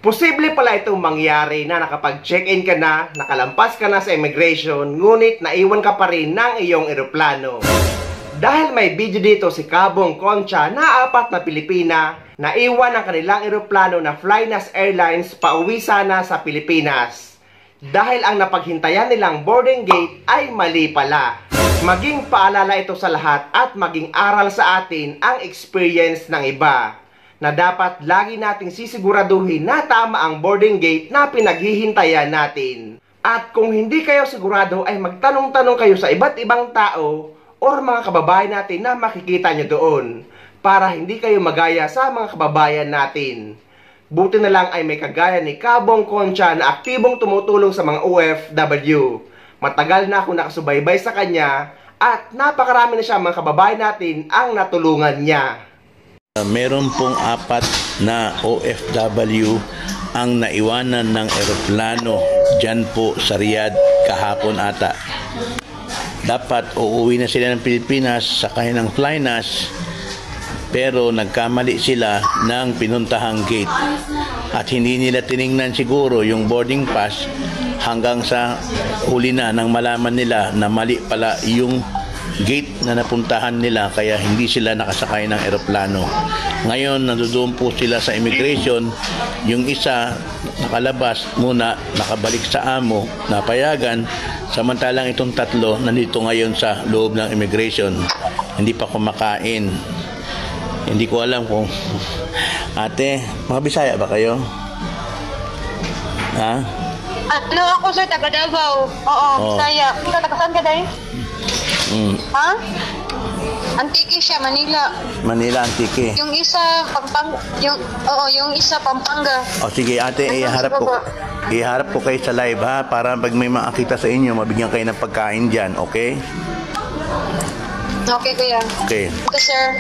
Posible pala itong mangyari na nakapag-check-in ka na, nakalampas ka na sa immigration, ngunit naiwan ka pa rin ng iyong eroplano. Dahil may video dito si Kabong Concha na 4 na Pilipina naiwan ang kanilang eroplano na Flynas Airlines pauwi sana sa Pilipinas. Dahil ang napaghintayan nilang boarding gate ay mali pala. Maging paalala ito sa lahat at maging aral sa atin ang experience ng iba. Na dapat lagi nating sisiguraduhin na tama ang boarding gate na pinaghihintayan natin. At kung hindi kayo sigurado ay magtanong-tanong kayo sa iba't ibang tao or mga kababayan natin na makikita nyo doon para hindi kayo magaya sa mga kababayan natin. Buti na lang ay may kagaya ni Kabong Concha na aktibong tumutulong sa mga OFW. Matagal na ako nakasubaybay sa kanya at napakarami na siya mga kababayan natin ang natulungan niya. Meron pong 4 na OFW ang naiwanan ng eroplano dyan po sa Riyadh kahapon ata. Dapat uuwi na sila ng Pilipinas sakay ng Flynas pero nagkamali sila ng pinuntahang gate at hindi nila tiningnan siguro yung boarding pass hanggang sa huli na nang malaman nila na mali pala yung gate na napuntahan nila kaya hindi sila nakasakay ng eroplano. Ngayon nandoon po sila sa immigration, yung isa nakalabas muna, nakabalik sa amo, napayagan, samantalang itong 3 nandito ngayon sa loob ng immigration, hindi pa kumakain. Hindi ko alam kung ate, mga Bisaya ba kayo? Ha? Ano ako sir, taga Davao. Oo, Bisaya. Ikaw, taga saan ka dahil? Ha? Antique siya, Manila. Manila, Antique. Yung isa, yung isa, Pampanga. O sige ate, iharap ko kayo sa live ha, para pag may makakita sa inyo, mabigyan kayo ng pagkain dyan, okay? Okay, kuya. Okay. Ito, sir.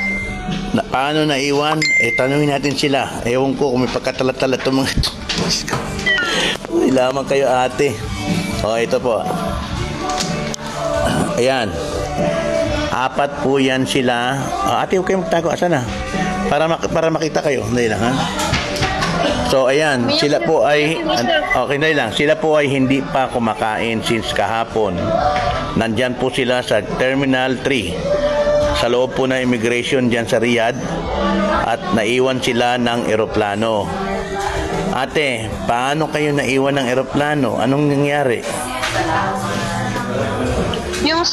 Paano naiwan? Tanungin natin sila. Ewan ko kung may pagkatalat-talat itong mga ito. Uy, lamang kayo ate. O, ito po. Ayan. 4 po yan sila. Ate, huwag kayo magtago. Asa na? Para makita kayo. Hindi lang, ha? So, ayan. Sila po ay... Okay, hindi lang. Sila po ay hindi pa kumakain since kahapon. Nandyan po sila sa Terminal 3. Sa loob po ng immigration dyan sa Riyadh. At naiwan sila ng eroplano. Ate, paano kayo naiwan ng eroplano? Anong nangyari? Yung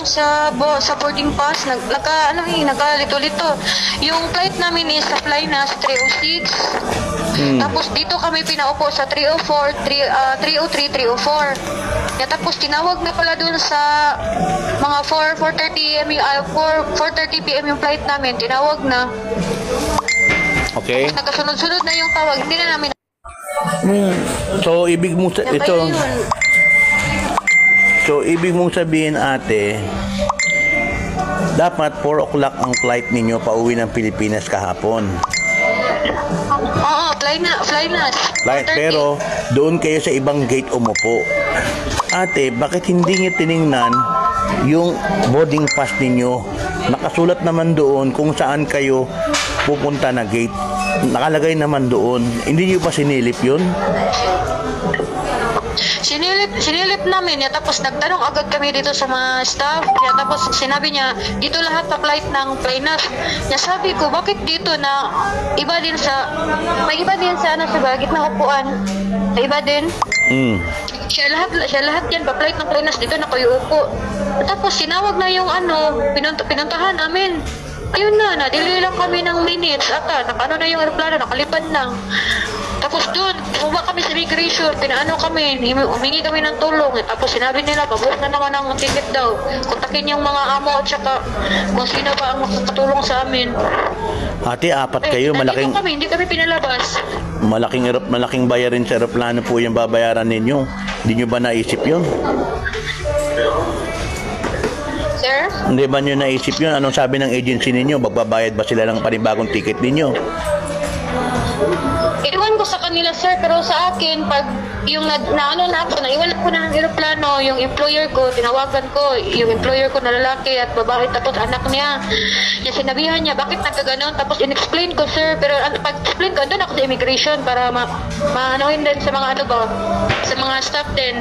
sa boarding pass, nagkalito-lito. Yung flight namin is sa Flynas 306. Tapos dito kami pinaupo sa 304, 303, 304. Tapos tinawag na pala dun sa mga 4:30 PM yung flight namin. Tinawag na. Okay. Tapos nagkasunod-sunod na yung tawag. Hindi na namin. So, ibig mong sabihin ate, dapat 4 o'clock ang flight ninyo pauwi ng Pilipinas kahapon. Oo, Flynas. Pero doon kayo sa ibang gate umupo. Ate, bakit hindi niyo tiningnan yung boarding pass ninyo? Nakasulat naman doon kung saan kayo pupunta na gate. Nakalagay naman doon. Hindi niyo pa sinilip yun? Sinilip namin ya, tapos nagtanong agad kami dito sa mga staff ya, tapos sinabi niya dito lahat pa flight ng Flynas. Ya, sabi ko bakit dito na may iba din sa gitna ng upuan, iba din. Siya lahat yan pa flight ng Flynas, dito na kayo upo. Tapos sinawag na yung pinuntahan namin. Ayun na, delay lang kami ng minutes ata, na yung aeroplano, nakalipad na. Tapos doon, bumaba kami sa immigration, pinaano kami, humingi kami ng tulong. Tapos sinabi nila, pabuot na naman ang ticket daw. Kontakin yung mga amo at saka kung sino pa ang makakatulong sa amin. Ate, 4 kayo, malaking... Hindi kami pinalabas. Malaking bayarin sa aeroplano po yung babayaran ninyo. Hindi nyo ba naisip yun? Sir? Hindi ba nyo naisip yun? Anong sabi ng agency ninyo? Magbabayad ba sila ng panibagong ticket ninyo? Iwan ko sa kanila, sir, pero sa akin, pag yung ano na ako, naiwan ako ng aeroplano, yung employer ko, tinawagan ko, yung employer ko na lalaki at babae, tapos anak niya. Yung sinabihan niya, bakit nagkaganon? Tapos in-explain ko, sir, pero pag-explain ko, andun ako sa immigration para maanohin din sa mga ano ba, sa mga staff din.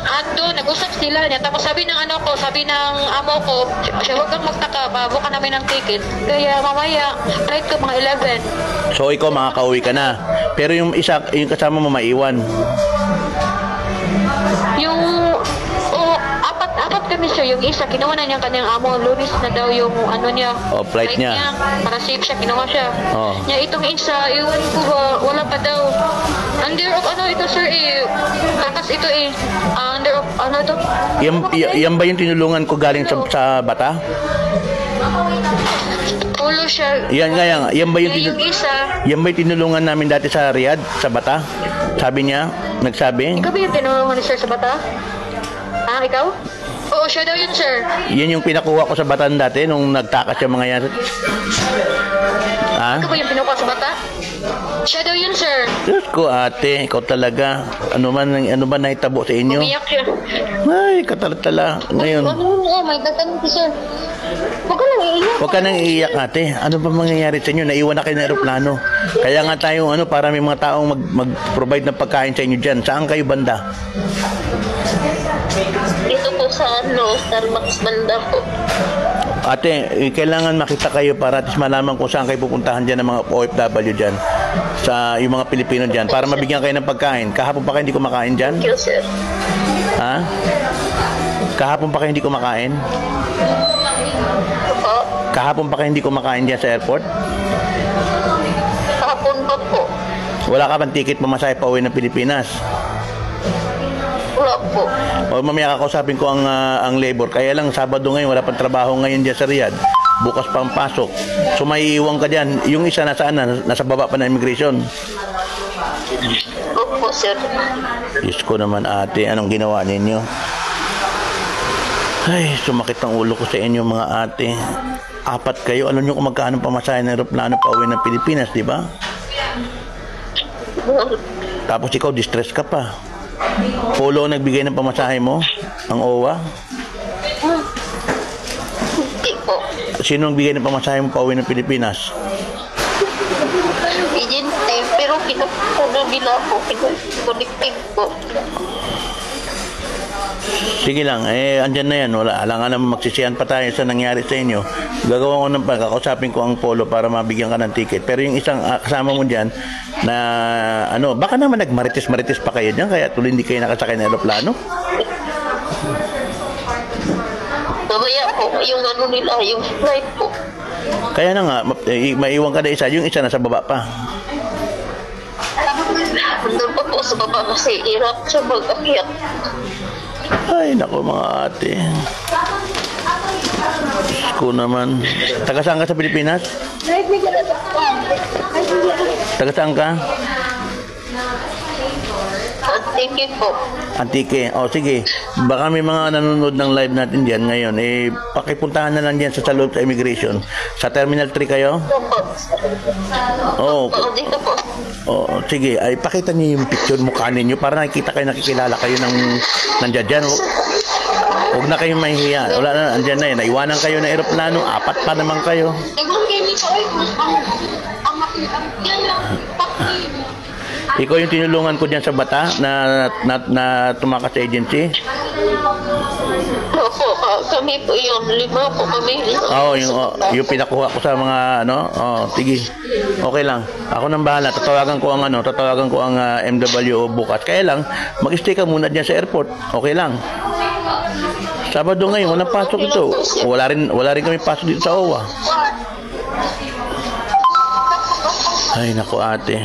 At doon, nag-usap sila niya. Tapos sabi ng ano ko, sabi ng amo ko, siya, huwag kang magtaka, babuka namin ng ticket. Kaya mamaya, flight ko mga 11. So ikaw makakauwi ka na. Pero yung isa, yung kasama mo maiwan. Yung apat kami, sir. Yung isa, kinuha na niya kanyang amo. Lunis na daw yung ano niya. Flight niya. Para safe siya, kinuha siya. Niya, itong isa, iwan ko ba, wala pa daw. Under of ano ito, sir, kakas ito under of ano ito? Yan ba yung tinulungan ko galing sa Bata? Ulo siya. Yan ba yung yung isa. Yan ba yung tinulungan namin dati sa Riyadh, sa Bata? Sabi niya, nagsabi. Ikaw ba yung tinulungan ni sir sa Bata? Ikaw? Oo, siya daw yun, sir. Yan yung pinakuha ko sa Bataan dati nung nagtakas yung mga yan. Ikaw ba yung pinukuha sa Bata? Siya daw yun, sir. Diyos ko, ate, ikaw talaga. Ano ba nahitabo sa inyo? Umiyak siya. Ay, katalatala. Ngayon. May tatanong ko, sir. Huwag ka nang iiyak. Huwag ka nang iiyak, ate. Ano ba mangyayari sa inyo? Naiwan na kayo ng aeroplano. Kaya nga tayo, para may mga taong mag-provide ng pagkain sa inyo dyan. Saan kayo banda? Dito po sa Starbucks banda po. Ate, kailangan makita kayo para at least malaman kung saan kayo pupuntahan dyan ng mga OFW dyan. Sa yung mga Pilipino dyan. Para mabigyan kayo ng pagkain. Kahapon pa kayo hindi kumakain dyan? Thank you, sir. Ha? Kahapon pa kayo hindi kumakain? Kahapon pa kayo hindi kumakain dyan sa airport? Kahapon pa po. Wala ka bang ticket pamasahe pa uwi ng Pilipinas? Wala po. O mamaya kakausapin ko ang labor. Kaya lang Sabado ngayon, wala pang trabaho ngayon dyan sa Riyadh. Bukas pang pasok. So may iwan ka dyan. Yung isa nasaan na? Nasa baba pa na immigration. Opo, sir. Diyos ko naman, ate. Anong ginawa ninyo? Ay, sumakit ang ulo ko sa inyo, mga ate. 4 kayo. Alam nyo kung magkano pamasahe ng aeroplano pa uwi ng Pilipinas, di ba? Tapos ikaw, distress ka pa. Polo nagbigay ng pamasahe mo? Ang OWA? Hindi po. Sino nagbigay ng pamasahe mo pa uwi ng Pilipinas? Agency, pero pinapagabila po. Pinapagabila po. Sige lang, andyan na yan. Wala nga naman magsisiyan pa tayo sa nangyari sa inyo. Gagawa ko ng kakausapin ko ang Polo para mabigyan ka ng ticket. Pero yung isang kasama mo dyan, na baka naman nagmarites-marites pa kayo dyan, kaya tuloy hindi kayo nakasakay ng aeroplano. Mamaya po, yung nila, yung flight po. Kaya na nga, maiwan ka na isa, yung isa nasa baba pa. Nandun pa po sa baba kasi hirap siya mag-akyat. Ay, naku mga ate. Ko naman. Taga saan ka sa Pilipinas? Taga saan ka? Antique po. Antique. O sige, baka may mga nanonood ng live natin diyan ngayon. Pakipuntahan na lang diyan sa loob sa immigration. Sa Terminal 3 kayo? Oo. Oo, dito po. Oh, sige, ay pakita niyo yung picture mukha ninyo para nakikita kayo, nakikilala kayo ng nandiyan dyan. Huwag na kayong mahihiya. Wala na, andyan na yun. Naiwanan kayo ng aeroplano. 4 pa naman kayo. Ikaw yung tinulungan ko dyan sa Bata na tumakas sa agency? Opo, kami po yun. 5 po kami. Oo, yung pinakuha ko sa mga sige. Okay lang. Ako nang bahala. Tatawagan ko ang MWO bukas. Kaya lang, mag-stay ka muna dyan sa airport. Okay lang. Sabado ngayon, walang pasok ito. Wala rin kami pasok dito sa OWA. Ay, naku ate.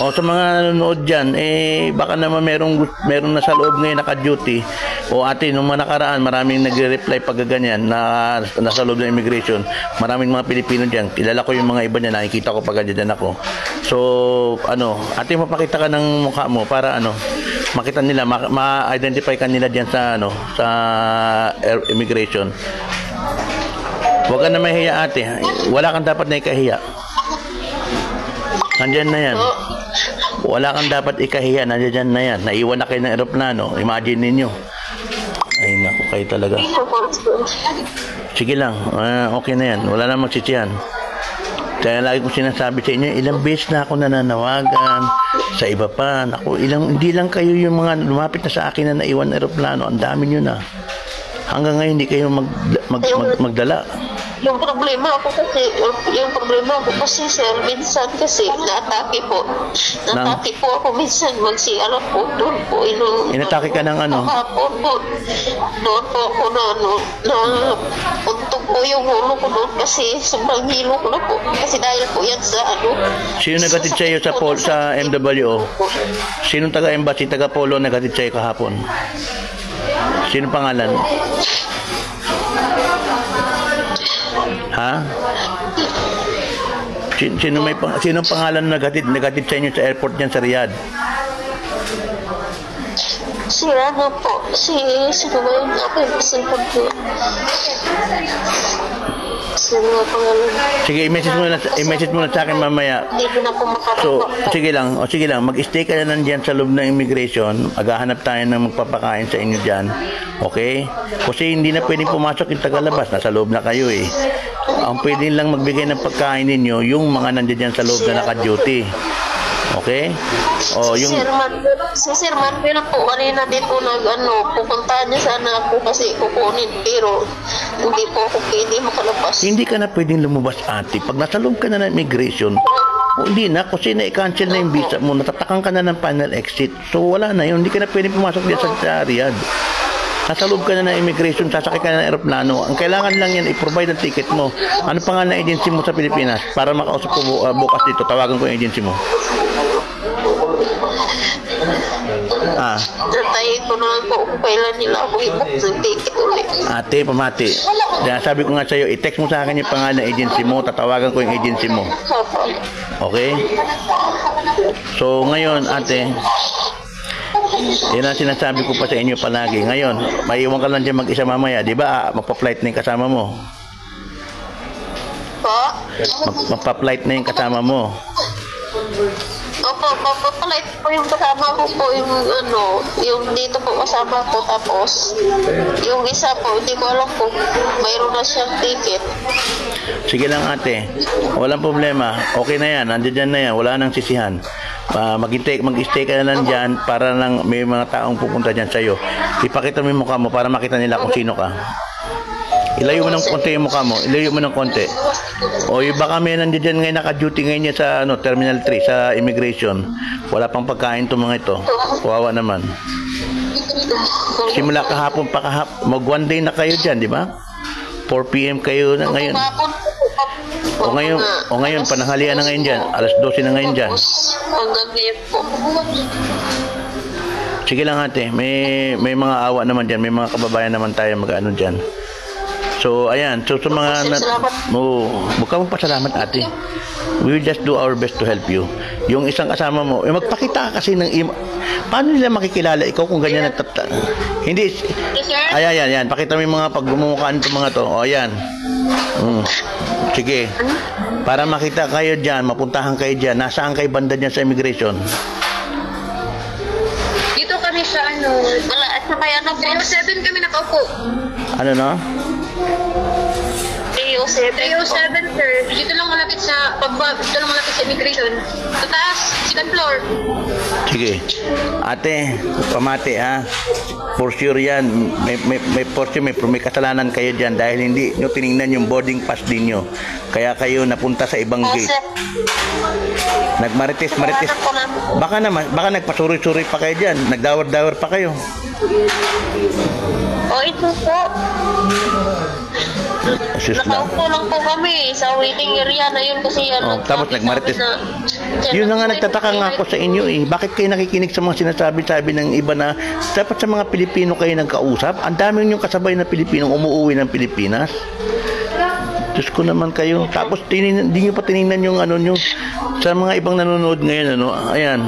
O sa mga nanonood dyan, baka naman meron na sa loob ngayon naka-duty. O ate, nung mga nakaraan, maraming nagre-reply pag ganyan na nasa loob ng immigration. Maraming mga Pilipino dyan. Kilala ko yung mga iba dyan, nakikita ko pag ganyan ako. So, ate, mapakita ka ng mukha mo para makita nila, ma-identify ka nila dyan sa immigration. Huwag ka na mahihiya ate. Wala kang dapat na ikahiya. Nandyan na yan. Wala kang dapat ikahiya. Nandyan na yan. Naiwan na kayo ng eroplano. Imagine ninyo. Ay, naku, kayo talaga. Sige lang. Okay na yan. Wala na magsisihan. Kaya lagi kong sinasabi sa inyo, ilang beses na ako nananawagan sa iba pa. Naku, hindi lang kayo yung mga lumapit na sa akin na naiwan ng eroplano. Ang dami nyo na. Hanggang ngayon, hindi kayo magdala. Yung problema ko kasi, sir, minsan kasi na-atake po. Na-atake po ako minsan, mag-CR po, doon po. Inatake ka ng ano? Kahapon po. Doon po ako untog po yung ulo ko doon kasi sobrang hilo ko na po. Kasi dahil po yan sa Sino nagatid sa iyo sa MWO? Sinong taga-embassy, taga-polo nagatid sa iyo kahapon? Sino pangalan? Ha? Sinong pangalan nagatid sa inyo sa airport niyan sa Riyadh? Sino ba yun? Ako yung pasalpag ko. Sino nga pangalan? Sige, i-message mo na sa akin mamaya. Hindi na po Sige lang, mag-stay ka na nandiyan sa loob ng immigration. Maghahanap tayo ng magpapakain sa inyo dyan. Okay? Kasi hindi na pwedeng pumasok yung tagalabas. Nasa loob na kayo eh. Ang pwedeng lang magbigay ng pagkain ninyo, yung mga nandiyan dyan sa loob na naka-duty. Okay? Si Sir Manuel po kanina dito pupuntahan niya sana ako kasi kukunin pero hindi po ako pwede makalabas. Hindi ka na pwedeng lumabas, ate. Pag nasa loob ka na ng immigration, hindi na kasi na-cancel na yung visa mo, natatakang ka na ng final exit. So wala na yun, hindi ka na pwedeng pumasok dyan sa Riyadh. Nasa loob ka na ng immigration, sasakay ka na ng aeroplano. Ang kailangan lang yan, i-provide ang ticket mo. Ano pa nga na agency mo sa Pilipinas? Para makausap ko bukas dito, tawagan ko yung agency mo. Nantayin ko na po kung kailan nila ako i-book ng ticket ulit. Ate, pamati. Kaya sabi ko nga sa'yo, i-text mo sa akin yung pangalan ng agency mo, tatawagan ko yung agency mo. Okay? So, ngayon, ate, yan ang sinasabi ko pa sa inyo palagi. Ngayon, maiwan ka lang dyan mag-isa mamaya. Di ba, magpa-flight na yung kasama mo? Magpa-flight na yung kasama mo. Opo, papapalight po yung kasama ko po yung dito po kasama ko tapos yung isa po, hindi ko alam kung mayroon na siyang ticket. Sige lang ate, walang problema, okay na yan, nandiyan na yan, wala nang sisihan. Mag-stay ka na lang dyan para lang may mga taong pupunta dyan sa'yo. Ipakita mo yung mukha mo para makita nila kung sino ka. Ilayo mo ng konti yung mukha mo. Ilayo mo ng konti. O baka may nandiyan ngayon naka-duty ngayon sa Terminal 3 sa immigration. Wala pang pagkain itong mga ito. Kawawa naman. Simula kahapon pa mag one day na kayo dyan, di ba? 4 PM kayo na ngayon. O ngayon, pananghalian na ngayon dyan. Alas 12 na ngayon dyan. Hanggang ngayon po. Sige lang ate, may mga awa naman dyan. May mga kababayan naman tayo mag-ano dyan. So, ayan. So, sa mga... Huwag ka magpasalamat, ate. We will just do our best to help you. Yung isang kasama mo, magpakita ka kasi ng... Paano nila makikilala ikaw kung ganyan Hindi... Ayan. Pakita mo yung mga paggumukhaan itong mga to. O, ayan. Sige. Para makita kayo dyan, mapuntahan kayo dyan. Nasaan kayo banda dyan sa immigration? Dito kami sa wala at na kaya 7 kami nakaupo. Ano no? 307 sir. Dito lang malapit sa immigration. Sa taas, second floor. Sige. Ate, pamati ha. For sure yan. May kasalanan kayo dyan dahil hindi nyo tinignan yung boarding pass ninyo. Kaya kayo napunta sa ibang gate. Nagmarites. Baka nagpasuri-suri pa kayo dyan. Nagdawar-dawar pa kayo. Ito po. Nakaupo lang po kami sa waiting area na yun kasi tapos nagmarites. Yun na nga nagtataka nga ako sa inyo eh. Bakit kayo nakikinig sa mga sinasabi-sabi ng iba na dapat sa mga Pilipino kayo nagkausap? Ang dami yung kasabay na Pilipinong umuwi ng Pilipinas. Diyos ko naman kayo. Tapos hindi nyo pa tinignan yung nyo sa mga ibang nanonood ngayon. Ayan.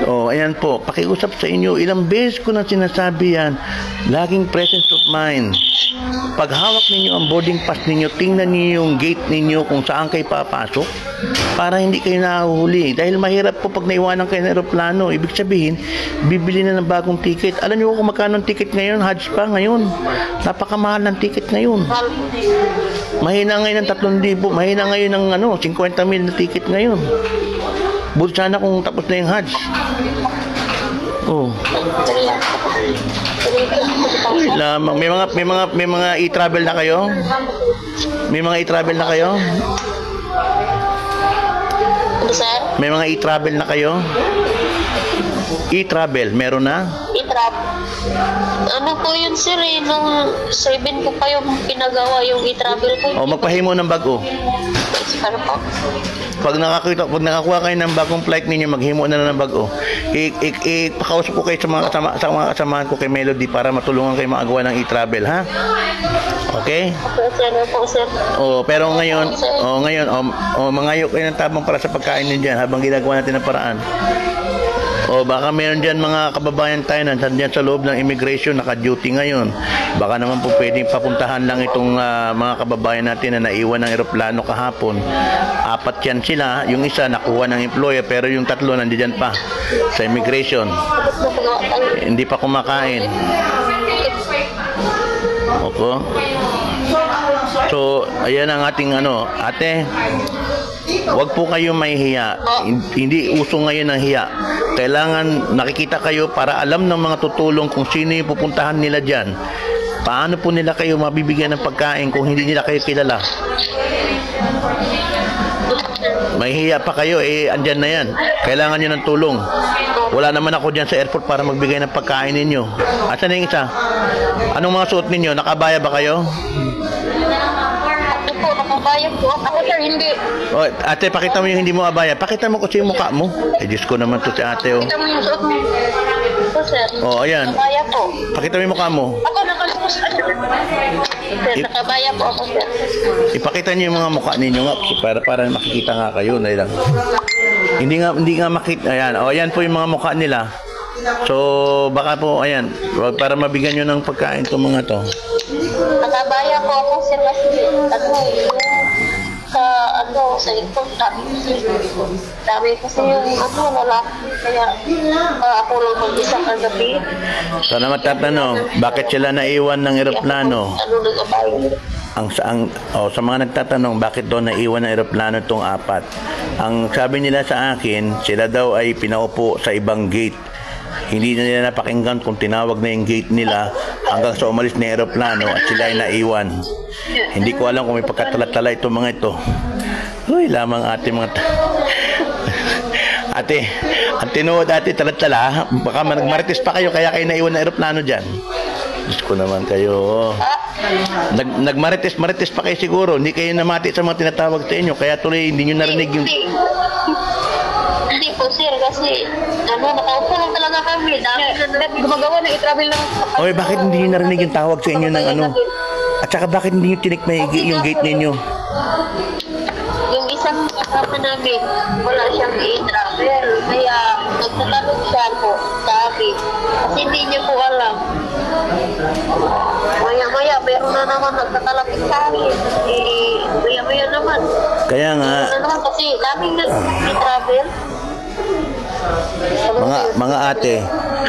Ayan po. Pakiusap sa inyo. Ilang beses ko na sinasabi yan. Laging presence of mind. pag hawak ninyo ang boarding pass ninyo, tingnan niyo yung gate ninyo kung saan kayo papasok para hindi kayo nahuhuli. Dahil mahirap po pag naiwanan kayo ng aeroplano. Ibig sabihin, bibili na ng bagong ticket. Alam niyo kung magkano ang ticket ngayon? Hajj pa ngayon. Napakamahal ng ticket ngayon. Mahina ngayon ng 3,000. Mahina ngayon ng 50,000 na ticket ngayon. Buti sana kung tapos na yung Hajj. Oh. Wait lamang. May mga e-travel na kayo? May mga e-travel na kayo? Sir? May mga e-travel na kayo? E-travel, meron na? E-travel. Ano po yun, sir, nung 7 ko pa yung pinagawa yung e-travel ko. O, magpahimo ng bago. Ano po? Pag nakakuha kayo ng bagong flight ninyo, maghimo na ng bago. Ipakausap ko kayo sa mga kasamahan ko kay Melody para matulungan kayo magawa ng e-travel, ha? Okay? Ano po, sir? Pero ngayon, mangayo kayo ng tabang para sa pagkain niyo dyan habang ginagawa natin ang paraan. Baka meron dyan mga kababayan tayo nandiyan sa loob ng immigration, naka-duty ngayon. Baka naman po pwedeng papuntahan lang itong mga kababayan natin na naiwan ng eroplano kahapon. 4 yan sila. Yung isa nakuha ng employer, pero yung 3 nandiyan pa sa immigration. Hindi pa kumakain. Okay. So, ayan ang ating ate. Huwag po kayo mahihiya. Hindi uso ngayon ang hiya. Kailangan nakikita kayo para alam ng mga tutulong kung sino yung pupuntahan nila dyan. Paano po nila kayo mabibigyan ng pagkain kung hindi nila kayo kilala? Mahihiya pa kayo, andyan na yan. Kailangan nyo ng tulong. Wala naman ako dyan sa airport para magbigay ng pagkain ninyo. Asan na yung isa? Anong mga suot ninyo? Nakabaya ba kayo? Nakabaya po. Ako, sir, hindi. Ate, pakita mo yung hindi mo abaya. Pakita mo kasi yung mukha mo. Diyos ko naman to si ate, Pakita mo yung suot mo. Ito, sir. Ayan. Nakabaya po. Pakita mo yung mukha mo. Ako, nakalipos. Sir, nakabaya po ako, sir. Ipakita niyo yung mga mukha ninyo nga para makikita nga kayo na lang. Hindi nga makita. Ayan. Ayan po yung mga mukha nila. So, baka po, ayan, para mabigyan nyo ng pagkain itong mga to. Nakabaya po ako, sir, kasi sa ito, dami kasi yung lalaki, kaya ako lang mag-isa kagabi. So, na matatanong, bakit sila naiwan ng eroplano? Sa mga nagtatanong, bakit doon naiwan ng eroplano itong 4? Ang sabi nila sa akin, sila daw ay pinaupo sa ibang gate. Hindi na nila napakinggan kung tinawag na yung gate nila hanggang sa umalis na eroplano at sila ay naiwan. Hindi ko alam kung may pagkatala-tala itong mga ito. Uy, lamang ate mga ate, ang tinuod ate tala-tala, baka nagmarites pa kayo kaya kayo naiwan na eroplano dyan. Diyos ko naman kayo. Nagmarites pa kayo siguro. Hindi kayo namati sa mga tinatawag sa inyo kaya tuloy hindi nyo narinig yung... Hindi po, sir, kasi nakaupo lang talaga kami. Gumagawa ng i-travel lang. Oy, bakit hindi nyo narinig yung tawag sa inyo ng At saka bakit hindi nyo tinik maigi yung gate ninyo? Yung isang kasama namin, wala siyang i-travel. Kaya nagtatanong siya po, sabi. Kasi hindi niya po alam. Maya-maya, meron na naman nagtatalapit sa akin. Maya-maya naman. Kaya nga. Kasi daming nag-travel. Mga ate,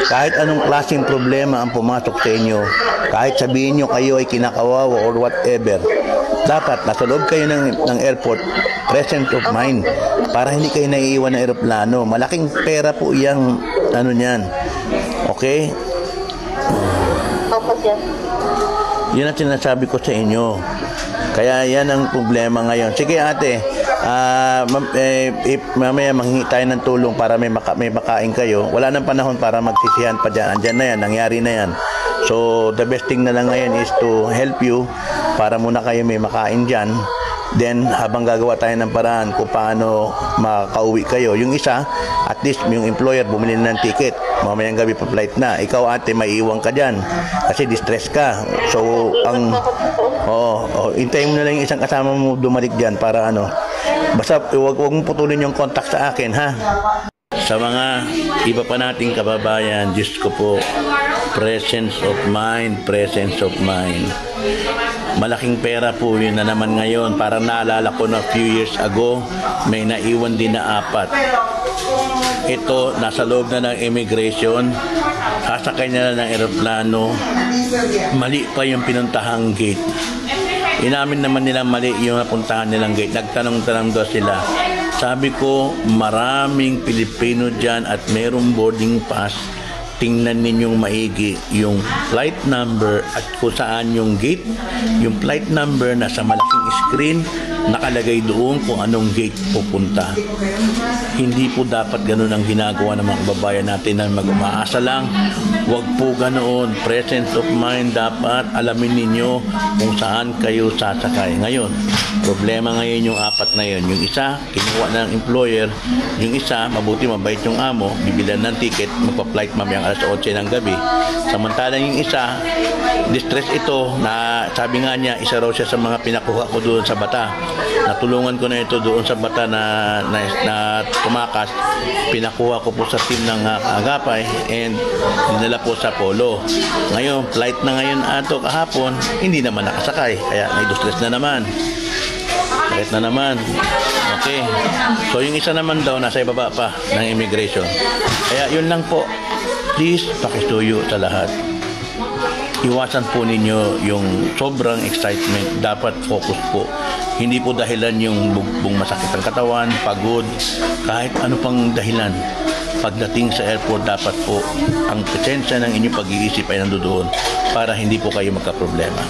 kahit anong klaseng problema ang pumasok sa inyo, kahit sabihin nyo kayo ay kinakawawa or whatever, dapat nasa loob kayo ng airport, presence of mind, para hindi kayo naiiwan ng eroplano. Malaking pera po yung niyan. Okay? Yan ang sinasabi ko sa inyo. Kaya yan ang problema ngayon. Sige ate, mamaya manghingi tayo ng tulong para may makain kayo. Wala nang panahon para magsisihan pa dyan. Andyan na yan, nangyari na yan. So the best thing na lang ngayon is to help you para muna kayo may makain dyan. Then habang gagawa tayo ng paraan kung paano makauwi kayo. Yung isa, at least yung employer bumili ng ticket. Mamayang gabi pa flight na. Ikaw ate, maiiwan ka dyan kasi distress ka. So hintayin mo na lang yung isang kasama mo dumalik dyan para basta huwag mong putulin yung contact sa akin, ha? Sa mga iba pa nating kababayan, Diyos ko po, presence of mind. Malaking pera po yun na naman ngayon. Parang naalala ko na few years ago, may naiwan din na 4. Ito, nasa loob na ng immigration, sasakay na ng eroplano, mali pa yung pinuntahang gate. Inamin naman nila mali yung napuntahan nilang gate. Nagtanong-tanong daw sila. Sabi ko, maraming Pilipino dyan at merong boarding pass. Tingnan ninyong maigi yung flight number at kung saan yung gate. Yung flight number nasa malaking screen, nakalagay doon kung anong gate pupunta. Hindi po dapat ganun ang ginagawa ng mga kababayan natin na mag-umaasa lang. Huwag po ganoon. Presence of mind dapat alamin ninyo kung saan kayo sasakay. Ngayon, problema ngayon yung 4 na yun. Yung isa, kinuha ng employer. Yung isa, mabuti mabait yung amo, bibilan ng ticket, magpa-flight mamayang alas 8 ng gabi. Samantalang yung isa, distress ito na sabi nga niya, isa raw siya sa mga pinakuha ko doon sa bata. Natulungan ko na ito doon sa bata na tumakas. Pinakuha ko po sa team ng Agapay and dinala po sa Polo. Ngayon, flight na ngayon ato kahapon, hindi naman nakasakay. Kaya may distress na naman. Sakit na naman. Okay. So yung isa naman daw nasa ibaba pa ng immigration. Kaya yun lang po. Please, pakisuyo sa lahat. Iwasan po ninyo yung sobrang excitement. Dapat focus po. Hindi po dahilan yung bugbong masakit ang katawan, pagod, kahit ano pang dahilan. Pagdating sa airport, dapat po ang presensya ng inyong pag-iisip ay nandoon para hindi po kayo magka-problema.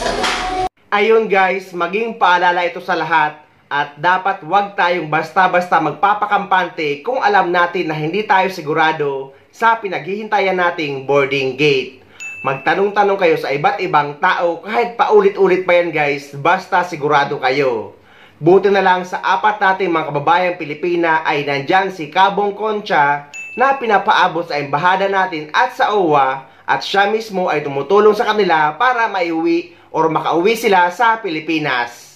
Ayun guys, maging paalala ito sa lahat at dapat wag tayong basta-basta magpapakampante kung alam natin na hindi tayo sigurado sa pinaghihintayan nating boarding gate. Magtanong-tanong kayo sa iba't ibang tao kahit paulit-ulit pa yan guys, basta sigurado kayo. Buti na lang sa 4 nating mga kababayang Pilipina ay nandyan si Kabong Concha na pinapaabot sa embahada natin at sa OWA at siya mismo ay tumutulong sa kanila para maiuwi or makauwi sila sa Pilipinas.